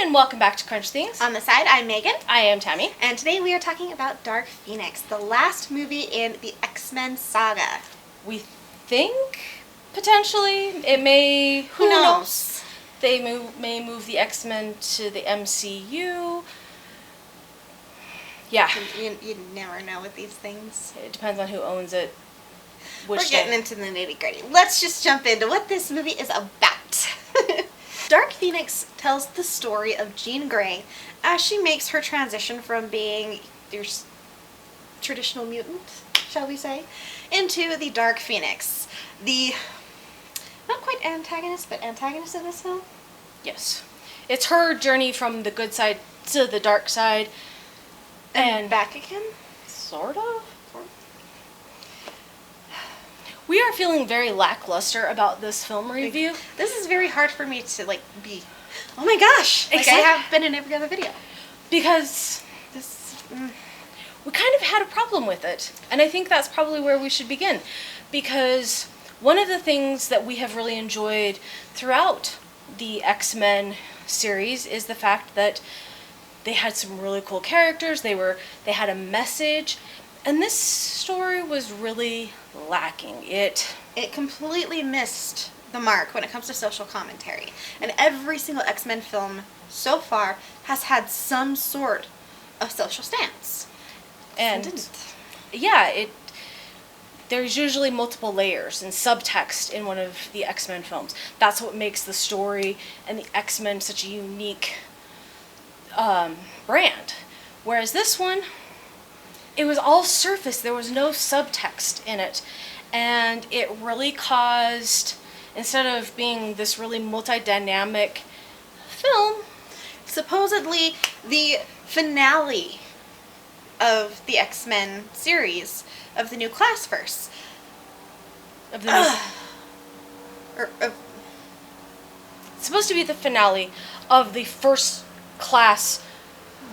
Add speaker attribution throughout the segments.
Speaker 1: and welcome back to Crunch Things.
Speaker 2: On the side, I'm Megan.
Speaker 1: I am Tammy.
Speaker 2: And today we are talking about Dark Phoenix, the last movie in the X-Men saga.
Speaker 1: We think, potentially, it may...
Speaker 2: Who knows?
Speaker 1: They may move the X-Men to the MCU. Yeah.
Speaker 2: You never know with these things.
Speaker 1: It depends on who owns it.
Speaker 2: We're getting into the nitty-gritty. Let's just jump into what this movie is about. Dark Phoenix tells the story of Jean Grey as she makes her transition from being your traditional mutant, shall we say, into the Dark Phoenix. The, not quite antagonist, but antagonist of this film?
Speaker 1: Yes. It's her journey from the good side to the dark side.
Speaker 2: And back again?
Speaker 1: Sort of. We are feeling very lackluster about this film review.
Speaker 2: This is very hard for me to, be, oh my gosh, I have been in every other video.
Speaker 1: Because we kind of had a problem with it. And I think that's probably where we should begin. Because one of the things that we have really enjoyed throughout the X-Men series is the fact that they had some really cool characters, they had a message, and this story was really lacking. It
Speaker 2: completely missed the mark when it comes to social commentary. And every single X-Men film so far has had some sort of social stance.
Speaker 1: And yeah, there's usually multiple layers and subtext in one of the X-Men films. That's what makes the story and the X-Men such a unique brand. Whereas this one, it was all surface. There was no subtext in it. And it really caused, instead of being this really multi-dynamic film,
Speaker 2: supposedly the finale of the X-Men series of the New Classverse.
Speaker 1: It's supposed to be the finale of the first class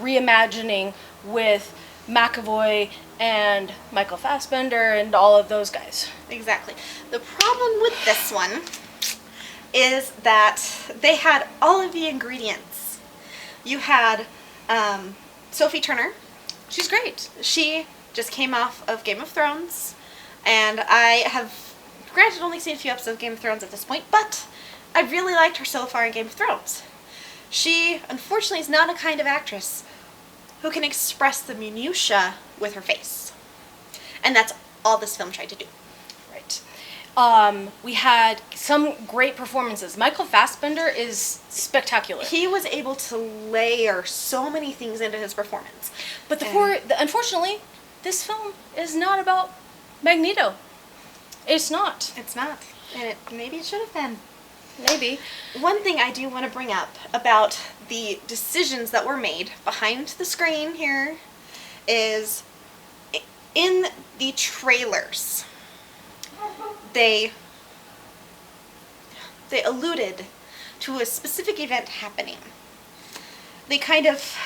Speaker 1: reimagining with McAvoy and Michael Fassbender and all of those guys.
Speaker 2: Exactly. The problem with this one is that they had all of the ingredients. You had Sophie Turner.
Speaker 1: She's great.
Speaker 2: She just came off of Game of Thrones, and I have, granted, only seen a few episodes of Game of Thrones at this point, but I really liked her so far in Game of Thrones. She, unfortunately, is not a kind of actress who can express the minutiae with her face. And that's all this film tried to do.
Speaker 1: Right. We had some great performances. Michael Fassbender is spectacular.
Speaker 2: He was able to layer so many things into his performance.
Speaker 1: But unfortunately, this film is not about Magneto. It's not.
Speaker 2: It's not. And maybe it should have been.
Speaker 1: Maybe.
Speaker 2: One thing I do want to bring up about the decisions that were made behind the screen here is in the trailers, they alluded to a specific event happening. They kind of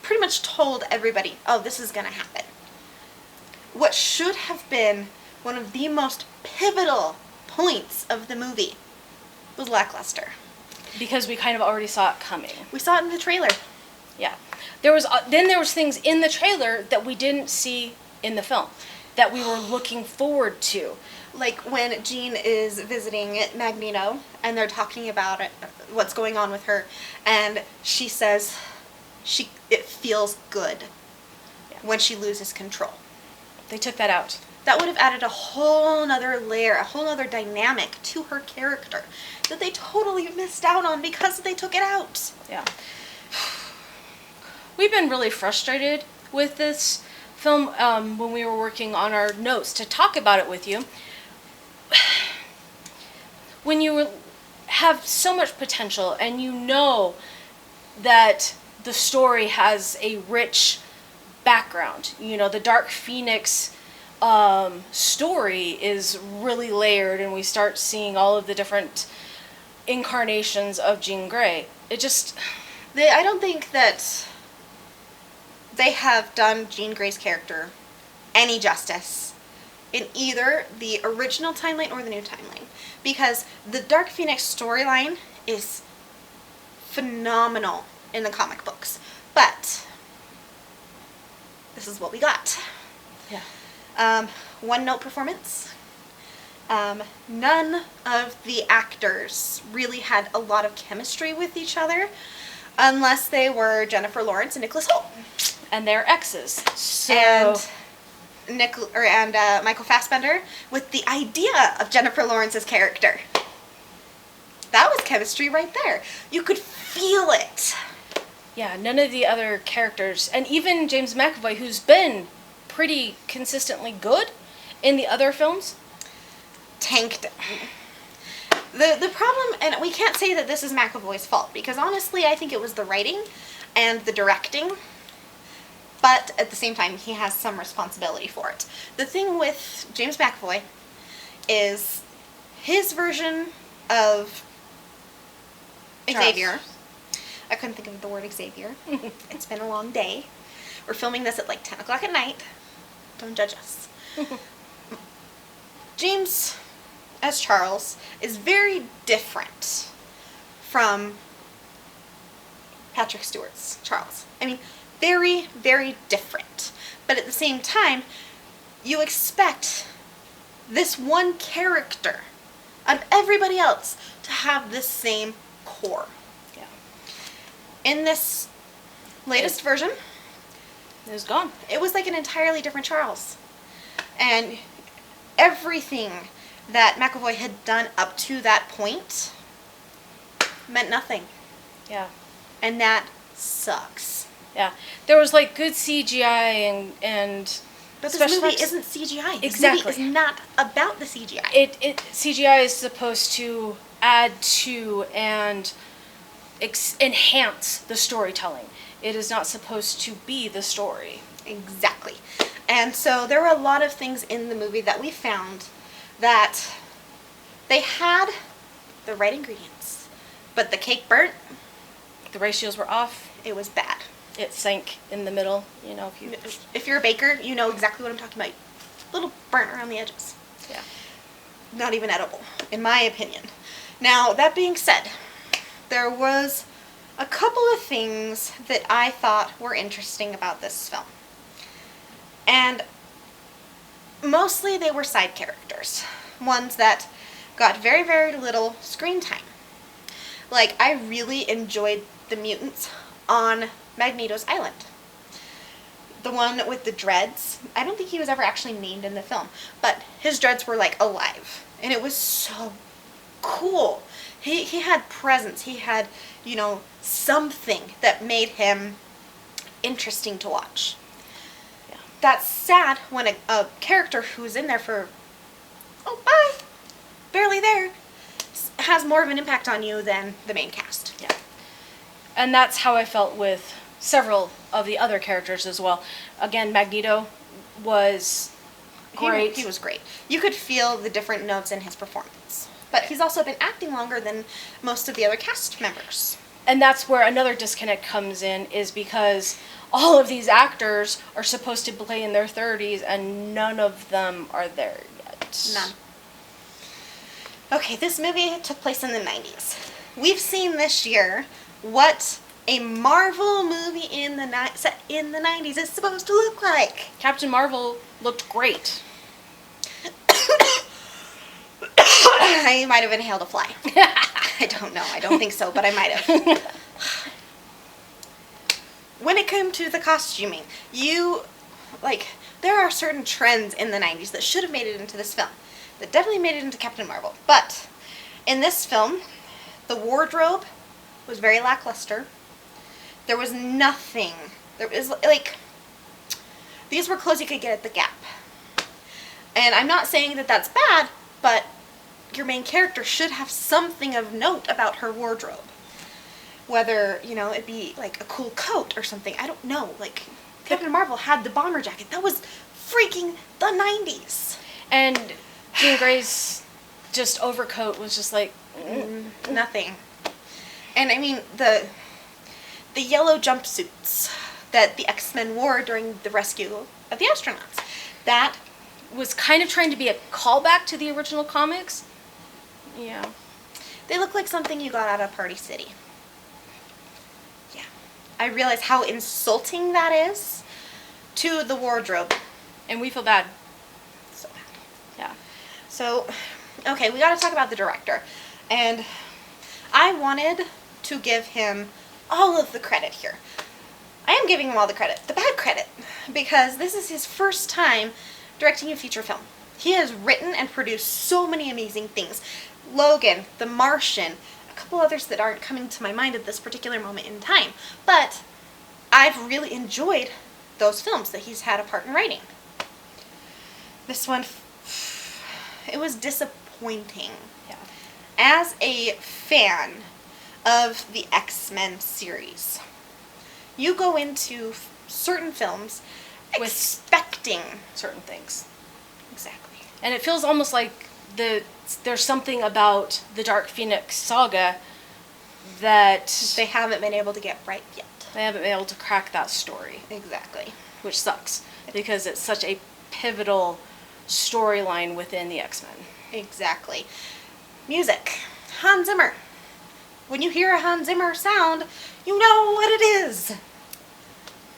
Speaker 2: pretty much told everybody, oh, this is going to happen. What should have been one of the most pivotal points of the movie was lackluster.
Speaker 1: Because we kind of already saw it coming.
Speaker 2: We saw it in the trailer.
Speaker 1: Yeah. There was things in the trailer that we didn't see in the film that we were looking forward to.
Speaker 2: Like when Jean is visiting Magneto and they're talking about what's going on with her, and she says it feels good when she loses control.
Speaker 1: They took that out.
Speaker 2: That would have added a whole nother layer, a whole nother dynamic to her character that they totally missed out on because they took it out.
Speaker 1: Yeah. We've been really frustrated with this film when we were working on our notes to talk about it with you. When you have so much potential and you know that the story has a rich background, the Dark Phoenix story is really layered, and we start seeing all of the different incarnations of Jean Grey.
Speaker 2: I don't think that they have done Jean Grey's character any justice in either the original timeline or the new timeline, because the Dark Phoenix storyline is phenomenal in the comic books. But this is what we got.
Speaker 1: Yeah.
Speaker 2: One-note performance. None of the actors really had a lot of chemistry with each other, unless they were Jennifer Lawrence and Nicholas Hoult.
Speaker 1: And their exes. So...
Speaker 2: And Michael Fassbender with the idea of Jennifer Lawrence's character. That was chemistry right there. You could feel it.
Speaker 1: Yeah, none of the other characters, and even James McAvoy, who's been pretty consistently good in the other films,
Speaker 2: tanked. The problem, and we can't say that this is McAvoy's fault, because honestly I think it was the writing and the directing, but at the same time he has some responsibility for it. The thing with James McAvoy is his version of Xavier. I couldn't think of the word Xavier. It's been a long day. We're filming this at like 10 o'clock at night. Don't judge us. James, as Charles, is very different from Patrick Stewart's Charles. I mean, very, very different. But at the same time, you expect this one character out of everybody else to have this same core.
Speaker 1: yeah,
Speaker 2: In this latest version,
Speaker 1: it was gone.
Speaker 2: it was like an entirely different Charles. And everything that McAvoy had done up to that point meant nothing.
Speaker 1: Yeah.
Speaker 2: And that sucks.
Speaker 1: Yeah. There was like good CGI and
Speaker 2: But this
Speaker 1: special
Speaker 2: movie
Speaker 1: effects.
Speaker 2: isn't CGI. This
Speaker 1: Exactly.
Speaker 2: movie is not about the CGI.
Speaker 1: It CGI is supposed to add to and enhance the storytelling. It is not supposed to be the story.
Speaker 2: Exactly. And so there were a lot of things in the movie that we found that they had the right ingredients, but the cake burnt.
Speaker 1: The ratios were off.
Speaker 2: It was bad.
Speaker 1: It sank in the middle. You know,
Speaker 2: If you're a baker, you know exactly what I'm talking about. A little burnt around the edges.
Speaker 1: yeah.
Speaker 2: Not even edible, in my opinion. Now, that being said, there was a couple of things that I thought were interesting about this film. And mostly they were side characters. Ones that got very, very little screen time. Like, I really enjoyed the mutants on Magneto's Island. The one with the dreads, I don't think he was ever actually named in the film, but his dreads were like alive. And it was so cool. He had presence. He had, something that made him interesting to watch.
Speaker 1: Yeah.
Speaker 2: That's sad when a character who's in there for, barely there, has more of an impact on you than the main cast.
Speaker 1: Yeah. And that's how I felt with several of the other characters as well. Again, Magneto was great.
Speaker 2: He was great. You could feel the different notes in his performance. But he's also been acting longer than most of the other cast members.
Speaker 1: And that's where another disconnect comes in, is because all of these actors are supposed to play in their 30s and none of them are there yet.
Speaker 2: None. Okay, this movie took place in the 90s. We've seen this year what a Marvel movie set in the 90s is supposed to look like.
Speaker 1: Captain Marvel looked great.
Speaker 2: I might have inhaled a fly. I don't know. I don't think so, but I might have. When it came to the costuming, there are certain trends in the 90s that should have made it into this film. That definitely made it into Captain Marvel. But in this film, the wardrobe was very lackluster. There was nothing. There was, these were clothes you could get at the Gap. And I'm not saying that that's bad, but your main character should have something of note about her wardrobe. Whether, it be like a cool coat or something. I don't know. Captain Marvel had the bomber jacket. That was freaking the 90s.
Speaker 1: And Jean Grey's just overcoat was just like...
Speaker 2: Nothing. And I mean, the yellow jumpsuits that the X-Men wore during the rescue of the astronauts. That
Speaker 1: was kind of trying to be a callback to the original comics. Yeah.
Speaker 2: They look like something you got out of Party City. I realize how insulting that is to the wardrobe.
Speaker 1: And we feel bad.
Speaker 2: So bad.
Speaker 1: Yeah.
Speaker 2: So, okay, we got to talk about the director. And I wanted to give him all of the credit here. I am giving him all the credit, the bad credit, because this is his first time directing a feature film. He has written and produced so many amazing things. Logan, The Martian, a couple others that aren't coming to my mind at this particular moment in time. But I've really enjoyed those films that he's had a part in writing. This one, it was disappointing.
Speaker 1: Yeah.
Speaker 2: As a fan of the X-Men series, you go into certain films
Speaker 1: With
Speaker 2: expecting
Speaker 1: certain things.
Speaker 2: exactly.
Speaker 1: And it feels almost like there's something about the Dark Phoenix saga that
Speaker 2: They haven't been able to get right yet.
Speaker 1: they haven't been able to crack that story,
Speaker 2: Exactly.
Speaker 1: which sucks because it's such a pivotal storyline within the X-Men.
Speaker 2: Exactly. Music. Hans Zimmer. When you hear a Hans Zimmer sound, you know what it is.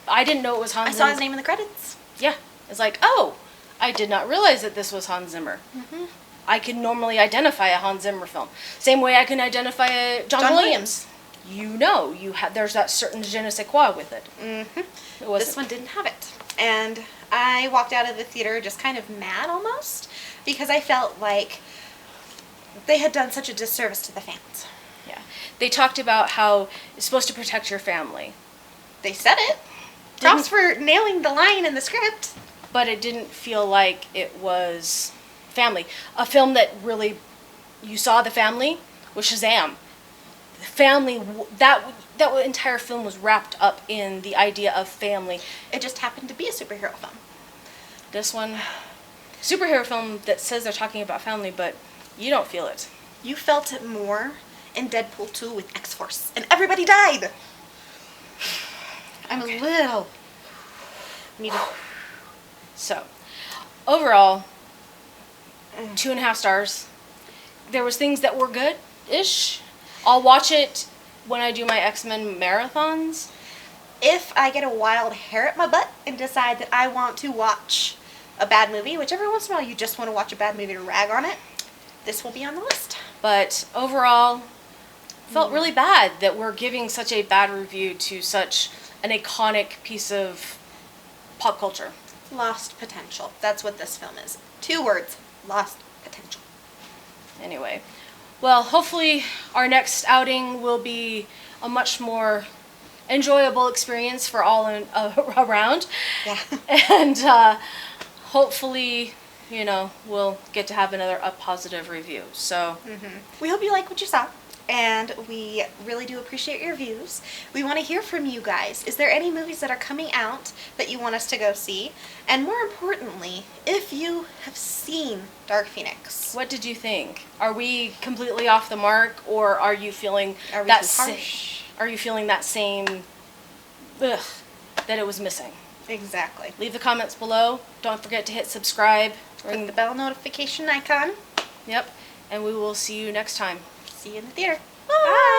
Speaker 1: I didn't know it was Hans
Speaker 2: I
Speaker 1: Zimmer.
Speaker 2: saw his name in the credits.
Speaker 1: Yeah. It's like, oh, I did not realize that this was Hans Zimmer.
Speaker 2: Mm-hmm.
Speaker 1: I can normally identify a Hans Zimmer film. Same way I can identify a John Williams. You know, there's that certain je ne sais quoi with it.
Speaker 2: Mm-hmm.
Speaker 1: It wasn't.
Speaker 2: This one didn't have it. And I walked out of the theater just kind of mad almost because I felt like they had done such a disservice to the fans.
Speaker 1: Yeah. They talked about how it's supposed to protect your family.
Speaker 2: They said it. Props for nailing the line in the script.
Speaker 1: But it didn't feel like it was family. A film that really, you saw the family was Shazam. The family, that entire film was wrapped up in the idea of family.
Speaker 2: It just happened to be a superhero film.
Speaker 1: This one, superhero film that says they're talking about family, but you don't feel it.
Speaker 2: You felt it more in Deadpool 2 with X-Force, and everybody died. I'm a little... Need to...
Speaker 1: So, overall, 2.5 stars. There was things that were good-ish. I'll watch it when I do my X-Men marathons.
Speaker 2: If I get a wild hair at my butt and decide that I want to watch a bad movie, which every once in a while you just want to watch a bad movie to rag on it, this will be on the list.
Speaker 1: But overall, felt really bad that we're giving such a bad review to such an iconic piece of pop culture.
Speaker 2: Lost potential. That's what this film is. 2 words. Lost potential.
Speaker 1: Anyway, well, hopefully our next outing will be a much more enjoyable experience for all around.
Speaker 2: Yeah.
Speaker 1: And hopefully, we'll get to have a positive review. So,
Speaker 2: We hope you like what you saw, and we really do appreciate your views. We want to hear from you guys. Is there any movies that are coming out that you want us to go see? And more importantly, if you have seen Dark Phoenix.
Speaker 1: what did you think? Are we completely off the mark, or are you feeling
Speaker 2: Are we
Speaker 1: that
Speaker 2: too harsh?
Speaker 1: Are you feeling that same that it was missing?
Speaker 2: Exactly.
Speaker 1: Leave the comments below. Don't forget to hit subscribe.
Speaker 2: Click the bell notification icon.
Speaker 1: Yep. And we will see you next time.
Speaker 2: See you in the theater.
Speaker 1: Bye.